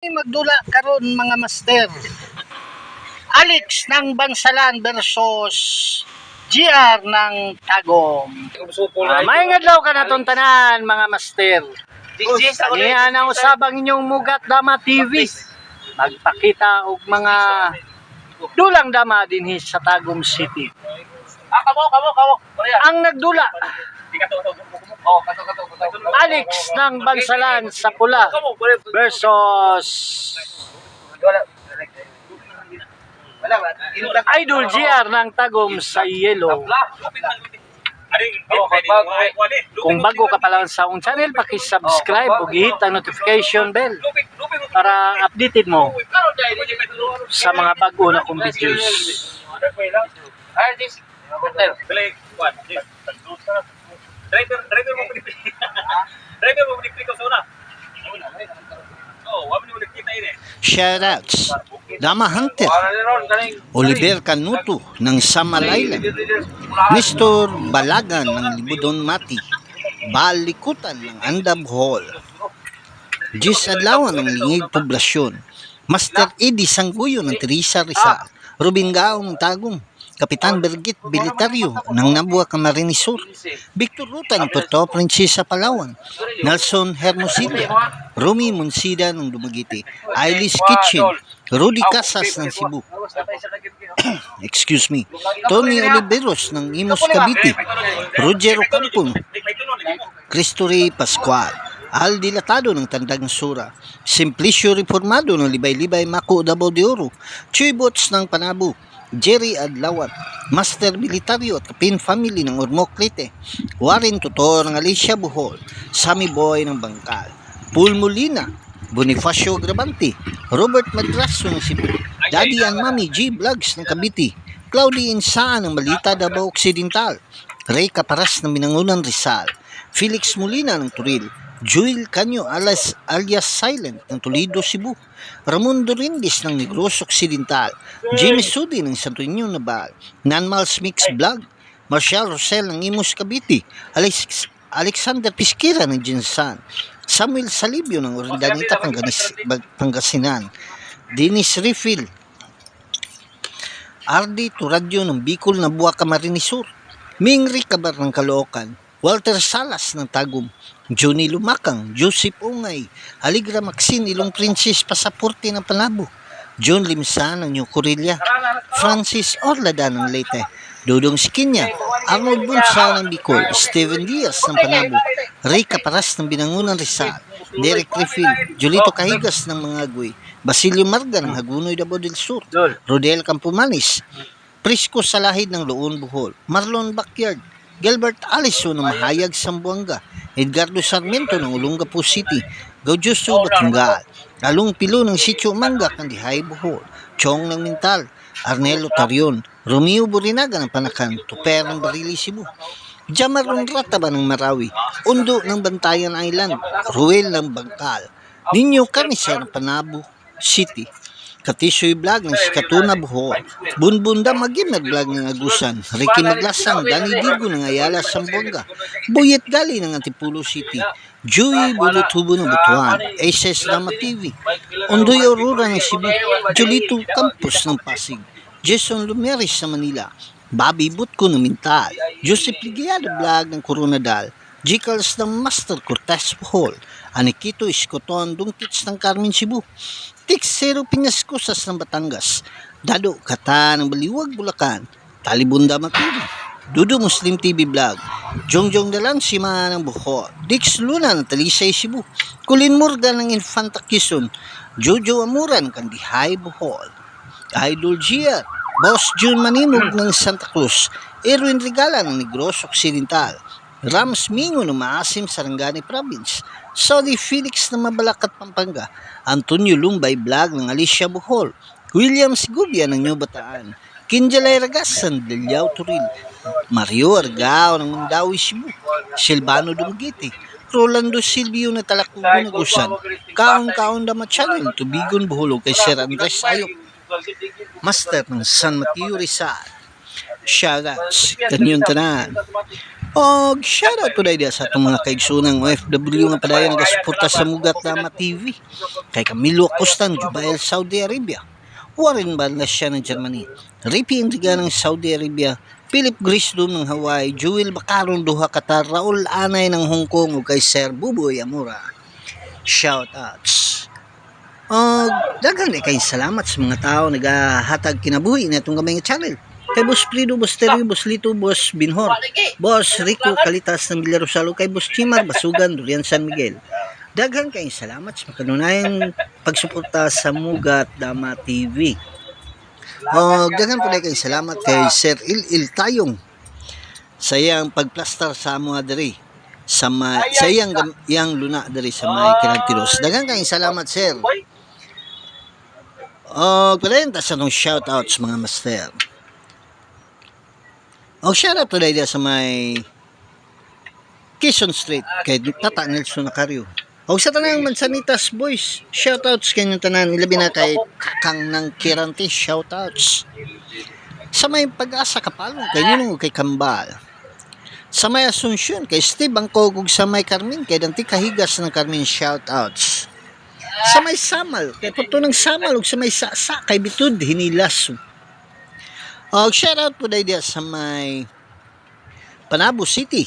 Magdula karon mga master. Alex ng Bansalan versus GR ng Tagum. May adlaw ka na tong tanan mga master. Niya ang usabang inyong Mugat Dama TV. Magpakita og mga dulang dama dinhi sa Tagum City. Kamo. Ang nagdula Alex ng Bansalan sa pula versus Idol GR ng Tagum sa yellow. Kung bago ka pa lang sa akong channel, paki-subscribe ug i-hit ang notification bell para updated mo sa mga bago na kong videos. Driver mo pinipili sa una. Shoutouts Dama Hunter, Oliver Canuto ng Samal Island, Mr. Balagan ng Libudon Mati, Balikutan ng Andab Hall, Jis Adlawan ng Lingig Poblasyon, Master Eddie Sangguyo ng Teresa Rizal, Rubin Gaong ng Tagum, Kapitan Bergit Bilitario ng Nabua Camarines Sur, Victor Ruta ng Puerto Princesa Palawan, Nelson Hermosilla, Rumi Monsida ng Dumaguete, Ailis Kitchen, Rudy Casas ng Cebu, excuse me, Tony Oliveros ng Imos Cavite, Roger Ocampo, Cristo Rey Pascual, Al Dilatado ng Tandag Sura, Simplicio Reformado ng Libay-Libay Mako Davao de Oro, Chuy Bots ng Panabo, Jerry Adlawat, Master Militario at Kapin Family ng Ormoc Leyte, Warren Tutor ng Alicia Bohol, Sammy Boy ng Bangkal, Paul Molina, Bonifacio Grabante, Robert Madraso ng Cebu, Daddy and Mami G Vlogs ng Cavite, Claudia Insaan ng Malita Davao Occidental, Ray Caparas ng Binangunan Rizal, Felix Molina ng Turil, Joel Canyo alias Silent ng Toledo, Cebu, Ramon Dorindis ng Negros Occidental, Jimmy Sudi ng Santo Niño Nabal, Nanmals Mix Vlog, Marcial Rosel ng Imos Cavite, Alexander Pisquera ng Jinsan, Samuel Salibio ng Orindanita Pangasinan, Dennis Refill, Ardi Turadyo ng Bicol Nabua Camarines Sur, Mingri Kabar ng Caloocan, Walter Salas ng Tagum, Johnny Lumakang, Joseph Ungay, Aligra Maxine Ilong Princess Pasaporte ng Panabo, John Limsa ng New Corilla, Francis Orlada ng Leyte, Dudong Skinya, Arnold Bunsa ng Bicol, Steven Diaz ng Panabo, Ray Caparas ng Binangunan Rizal, Derek Refill, Julito Cahigas ng Mangagoy, Basilio Marga ng Hagunoy Davao del Sur, Rodel Campomanes, Prisco Salahid ng Loon Bohol, Marlon Backyard, Gilbert Aliso ng Mahayag Sambuanga, Edgardo Sarmiento ng Olongapo City, Gaudiuso Batungal, Along Pilo ng Sitio Manga, Kandihay Bohol, Chong ng Mintal, Arnelo Tarion, Romeo Burinaga ng Panakan, Tuper ng Barili Cebu, Jamaron Rataba ng Marawi, Undo ng Bantayan Island, Ruel ng Bangkal, Ninyo Canicer ng Panabo City, Katisoy Vlog ng Sikatuna Bohol, Bunbunda Magim nag-vlog ng Agusan, Ricky Maglasang, Danny Digo ng Ayala Sambuanga, Buyet Gali ng Antipulo City, Joey Bulutubo ng Butuan, Aces Dama TV, Ondoy Aurora ng Cebu, Julito Campos ng Pasig, Jason Lumeris sa Manila, Bobby Butko ng Mintal, Joseph Ligiado Vlog ng Coronadal, Jicals ng Master Cortez Bohol, Anikito Iskoton Dungkits ng Carmen Cebu, Tixero Pinascosas ng Batangas, Dado Kata ng Baliwag Bulacan, Talibunda Matuli, Dudo Muslim TV Vlog, Jongjong Dalang Sima ng Bohol, Dix Luna ng Talisay Cebu, Colin Morgan ng Infanta Quezon, Jojo Amuran ng Kandihay Bohol, Idol GR, Boss June Manimog ng Santa Cruz, Erwin Regala ng Negros Occidental, Rams Mingo ng Maasim Sarangani Province, Saudi Felix ng Mabalacat Pampanga, Antonio Lumbay Vlog ng Alicia Bohol, William Sigubia ng New Bataan, Kinjalay Ragas ng Delyao Turil, Mario Argao ng Mandawi Cebu, Silvano Dumaguete, Rolando Silvio na Talakugo Nagusan, Kaon Dama Channel, Tubigon Bohol kay Sir Andres Ayok, Master ng San Mateo Rizal. Shoutouts kanyang tanan. Og shoutout po dahil sa itong mga kaigsunang OFW nga padayon nagasuporta sa Mugat Dama TV. Kay Camilo Acostan, Jubail, Saudi Arabia. Warren Barlasya ng Germany. Ricky Indiga ng Saudi Arabia. Philip Grisdom ng Hawaii. Jewel Bacaron Duha Qatar. Raul Anay ng Hong Kong ug kay Sir Buboy Amura. Shoutouts. Og daghan kay salamat sa mga tao nagahatag kinabuhi na itong gamay nga channel. Kay Boss Frido, Boss Terry, Boss Lito, Boss Binhor, Boss Rico Kalitas ng Villarosalo, kay Boss Chimar Basugan, Durian San Miguel. Daghan kayong salamat sa kanunayang pagsuporta sa Mugat Dama TV. O daghan po kayong salamat kay Sir Il Tayong sa iyang pagplastar sa mga diri sa iyang luna diri sa may Kinagtiros. Daghan kayong salamat, Sir. O palenta sa nung shoutouts mga master. O shoutout today sa may Quezon Street kay Tata Nelson Nacario. O sa tanang Mansanitas Boys, shoutouts kay yung tanan, ilabi na kay Kakang ng Kirante, shoutouts. Sa may Pag-asa Kapalong, kay Ninong kay Kambal. Sa may Asunsyon, kay Steve Angkog ug sa may Carmen, kay Dante Kahigas ng Carmen, shoutouts. Sa may Samal, kay Puto ng Samal ug sa may Sasa, kay Bitud Hinilas. O shoutout po dahil sa may Panabo City.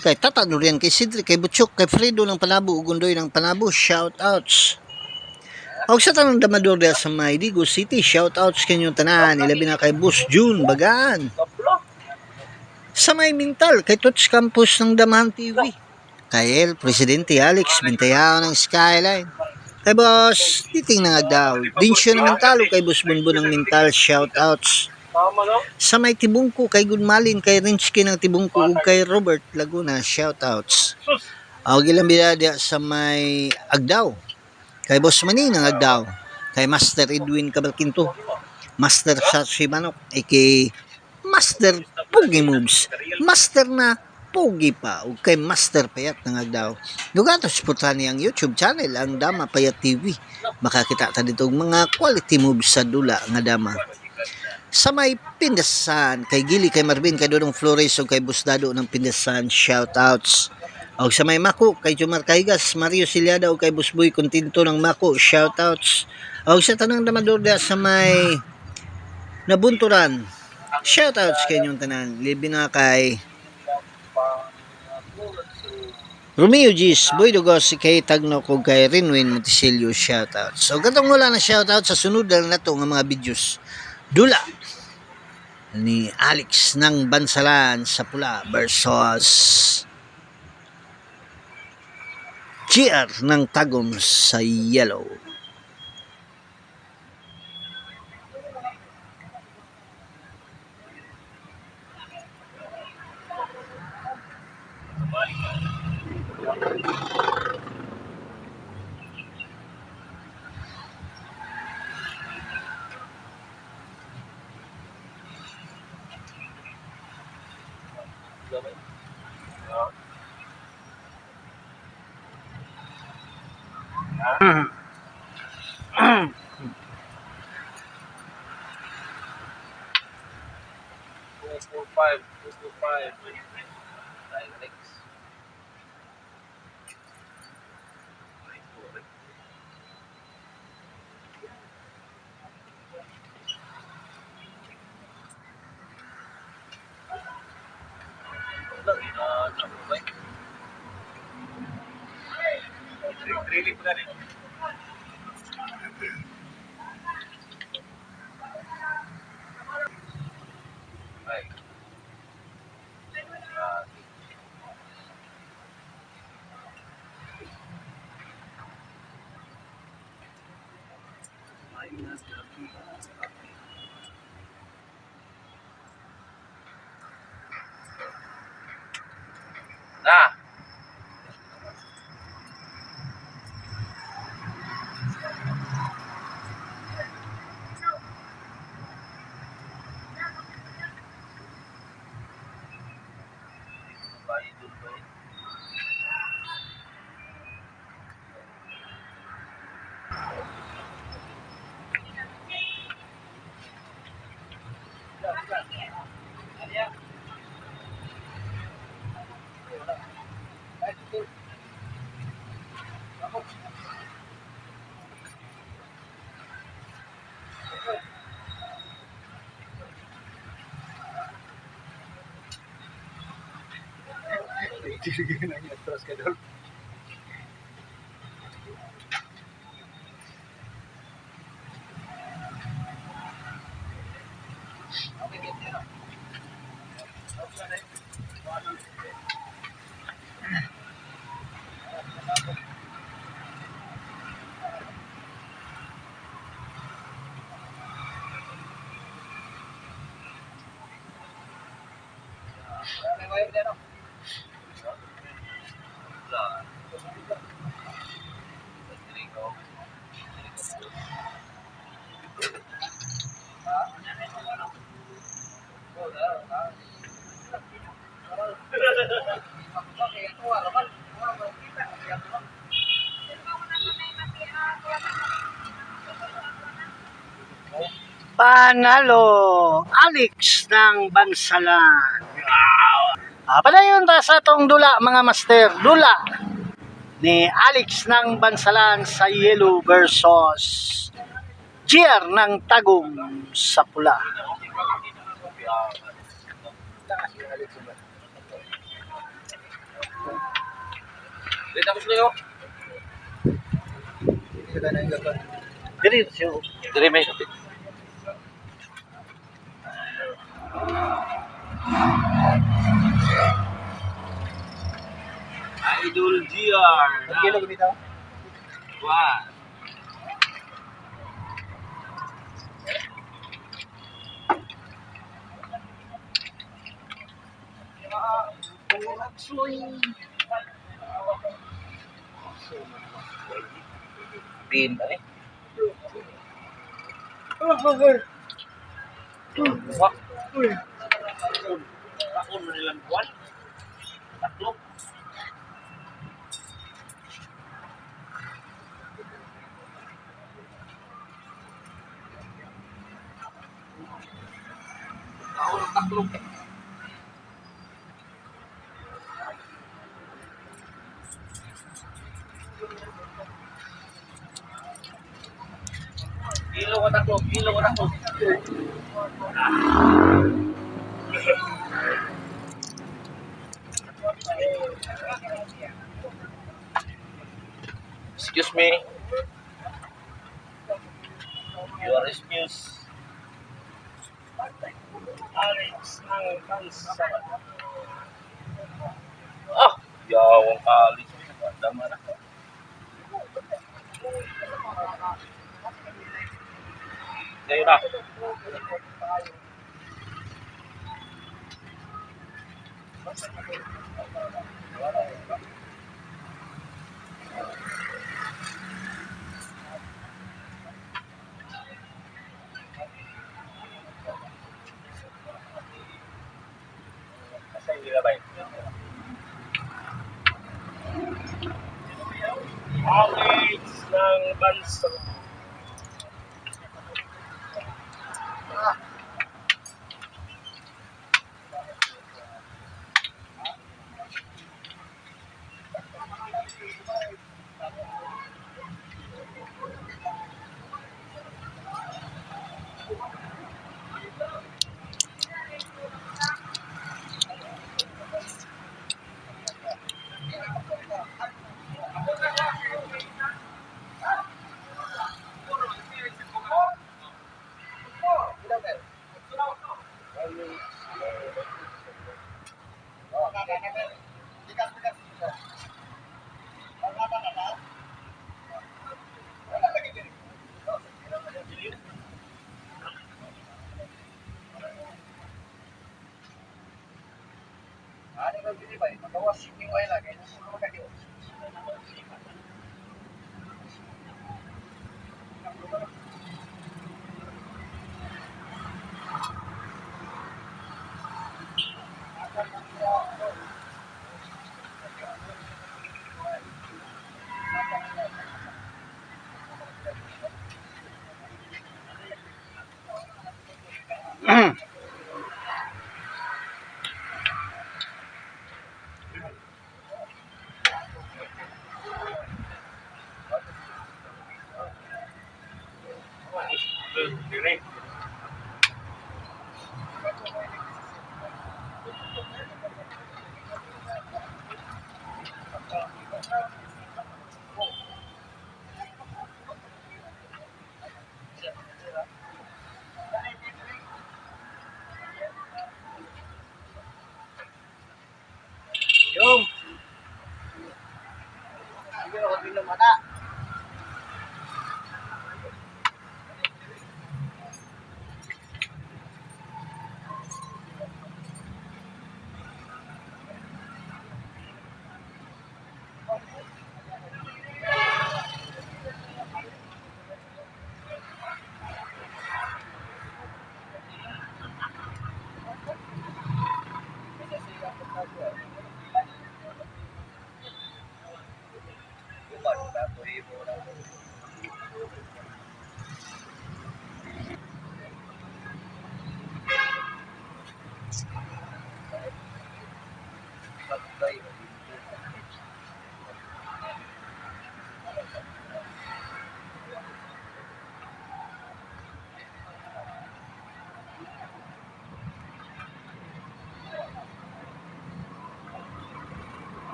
Kay Tata Durian, kay Sidri, kay Butchok, kay Fredo ng Panabo, Ugundoy ng Panabo, shoutouts. O sa tanong Damador sa may Digo City, shoutouts kanyong tanan, ilabi na kay Boss June Bagaan. Sa may Mintal, kay Tots Campus ng Damahan TV. Kay El Presidente Alex, Bintayao ng Skyline. Kay Boss Titing ng Agdaw, Dinsyo ng Mintal, kay Boss Bunbun ng Mintal, shoutouts. Sa may Tibungko, kay Gudmalin, kay Rinsky ng Tibungko, ug kay Robert Laguna, shoutouts. O gilang bidada sa may Agdaw, kay Boss Mani ng Agdaw, kay Master Edwin Cabalquinto, Master Sachi Manok, kay Master Pogi Moves, Master na Pogi pa, ug kay Master Payat ng Agdaw. Lugatos putan niyang YouTube channel, ang Dama Payat TV. Makakita ta dito mga quality moves sa dula nga dama. Sa may Pindasan, kay Gili, kay Marvin, kay Dodong Flores, o kay Busdado ng Pindasan, shoutouts. O sa may Mako, kay Jumar Kaigas, Mario Siliada, o kay Busboy Continto ng Mako, shoutouts. O sa tanang Damadorda sa may Nabunturan, shoutouts kay inyong tanan. Libi na kay Romeo Gis, Boy Dugos, kay Tagnok, o kay Rinwin Monticelio, shoutouts. So katong wala na shoutouts sa sunod na ito ng mga videos. Dula ni Alex ng Bansalan sa pula versus GR ng Tagum sa yellow. Nah, Panalo, Alex ng Bansalan. Padayon ta sa tong dula mga master. Dula ni Alex ng Bansalan sa yellow versus GR ng Tagum sa pula. Tapos na yun. Diri siya. Dili may kapit. Idol GR. Kilo bitaw. Wow. Bin ba eh? Wak. Taon mo nilang buwan? Tatlo. Taon ng tatlo. Kilo ko taklo, kilo ko taklo. Excuse me. You are excused. Alex ng Bansalan. Ah, yawang Alex. Dama na. Ngayon na. Kasi hindi na ba yun? Alex ng Bansalan.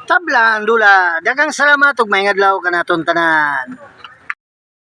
Tablan, Lula. Dagang salamat ug maayong adlaw kanaton tanan.